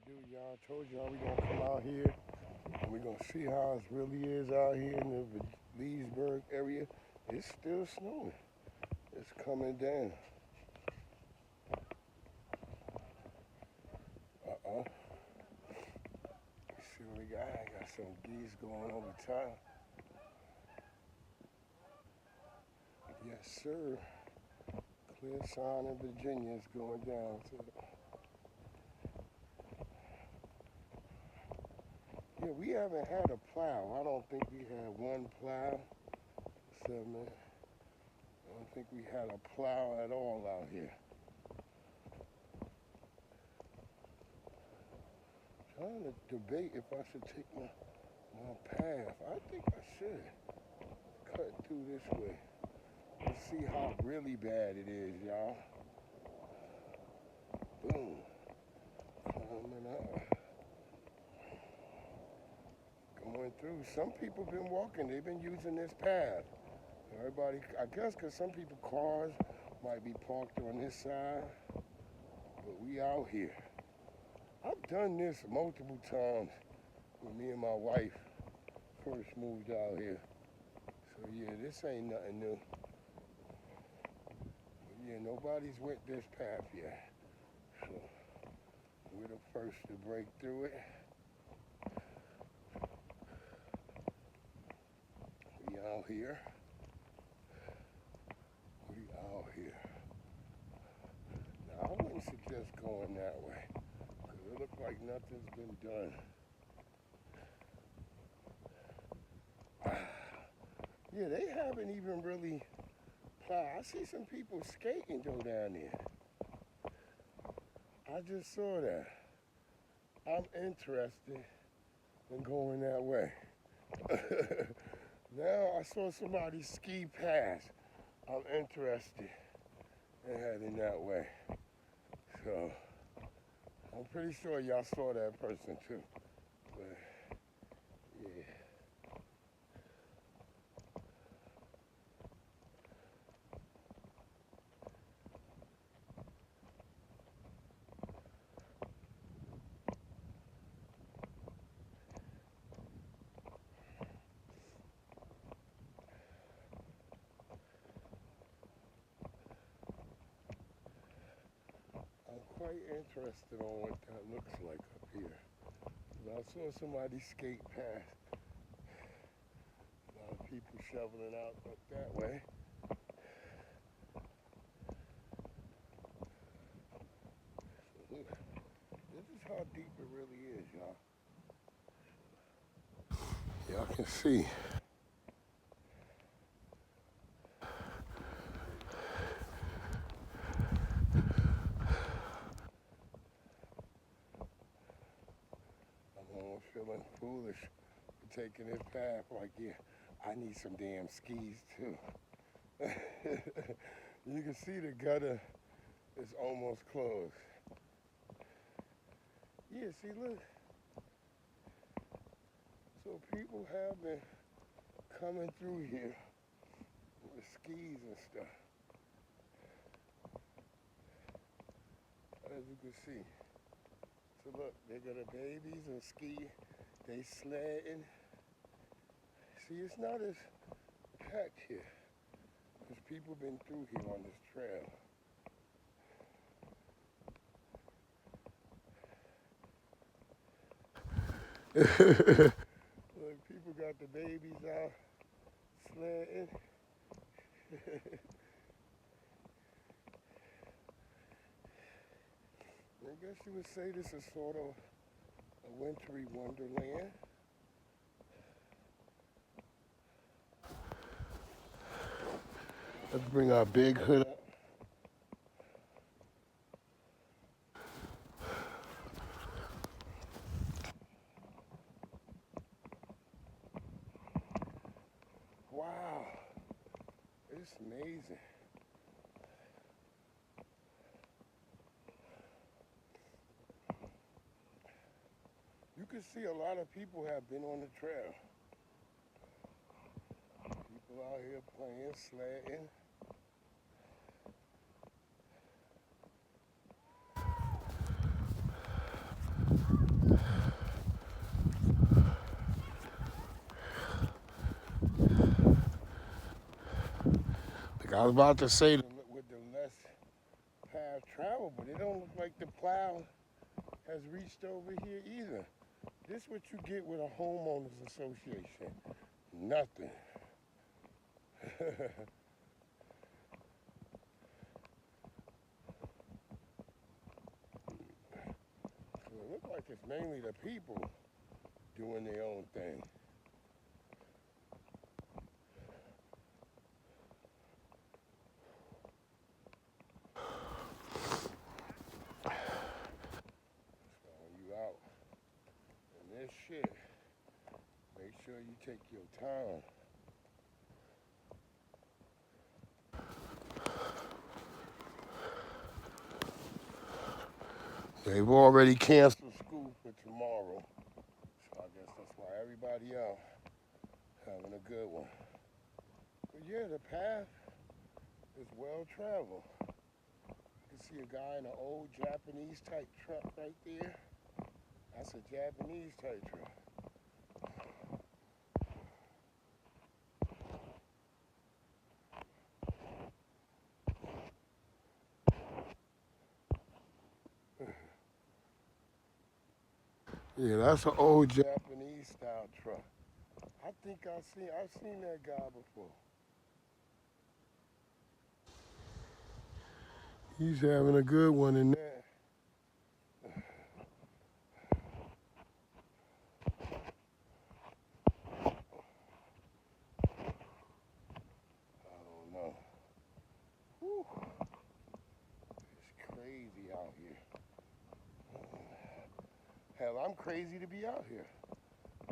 do, y'all. I told y'all we gonna come out here and we gonna see how it really is out here in the Leesburg area. It's still snowing. It's coming down. Let's see what we got. I got some geese going over top. Yes, sir. Clear sign in Virginia is going down to. Yeah, we haven't had a plow. I don't think we had one plow. So, man, I don't think we had a plow at all out here. Trying to debate if I should take my path. I think I should cut through this way. Let's see how really bad it is, y'all. Boom. Climbing up. Going through. Some people been walking. They've been using this path. Everybody, I guess because some people cars might be parked on this side. But we out here. I've done this multiple times when me and my wife first moved out here. So yeah, this ain't nothing new. But yeah, nobody's went this path yet. So we're the first to break through it. We out here. We out here. Now I wouldn't suggest going that way. It looks like nothing's been done. Yeah, they haven't even really plowed. I see some people skating though down there. I just saw that. I'm interested in going that way. Now I saw somebody ski past. I'm interested in heading that way. So I'm pretty sure y'all saw that person too. But yeah. I'm quite interested on what that looks like up here. I saw somebody skate past. A lot of people shoveling out up that way. So look, this is how deep it really is, y'all. Y'all can see. I'm feeling foolish for taking this path. Like, yeah, I need some damn skis too. You can see the gutter is almost closed. Yeah, see, look. So people have been coming through here with skis and stuff. As you can see. So look, they got the babies and ski. They sledding. See, it's not as packed here because people been through here on this trail. Look, people got the babies out sledding. I guess you would say this is sort of a wintry wonderland. Let's bring our big hood up. Wow, it's amazing. You can see a lot of people have been on the trail. People out here playing, sledding. I was about to say with the less path traveled, but it don't look like the plow has reached over here either. This what you get with a homeowners association. Nothing. So it looks like it's mainly the people doing their own thing. So when you out in this shit, make sure you take your time. They've already canceled school for tomorrow. So I guess that's why everybody out having a good one. But yeah, the path is well traveled. You can see a guy in an old Japanese type truck right there. That's a Japanese type truck. Yeah, that's an old Japanese style truck. I think I've seen that guy before. He's having a good one in that. I don't know. Whew. It's crazy out here. Hell, I'm crazy to be out here.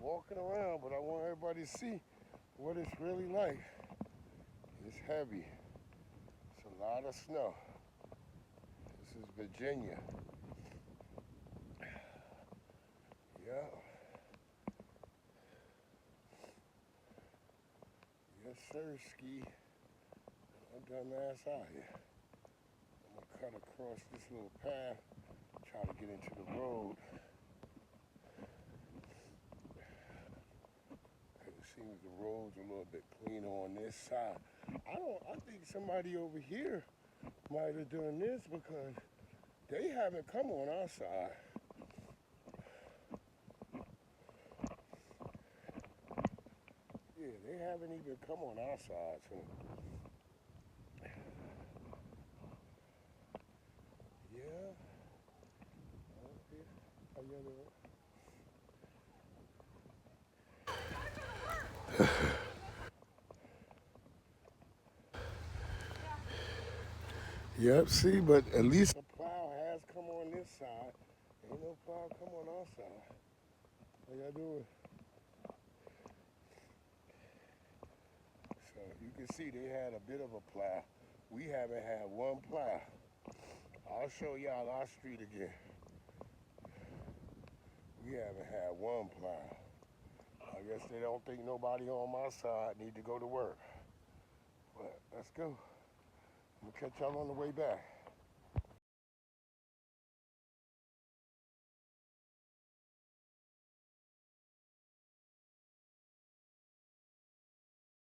Walking around, but I want everybody to see what it's really like. It's heavy. It's a lot of snow. This is Virginia. Yeah. Yes, sir, Ski. I'm dumbass out here. I'm gonna cut across this little path, try to get into the road. Cause it seems the road's a little bit cleaner on this side. I think somebody over here might have done this because they haven't come on our side. Yeah, they haven't even come on our side. So. Yeah. How you doing? Yep, see, but at least a plow has come on this side. Ain't no plow come on our side. How y'all doing? So you can see they had a bit of a plow. We haven't had one plow. I'll show y'all our street again. We haven't had one plow. I guess they don't think nobody on my side need to go to work. But let's go. I'm gonna catch y'all on the way back.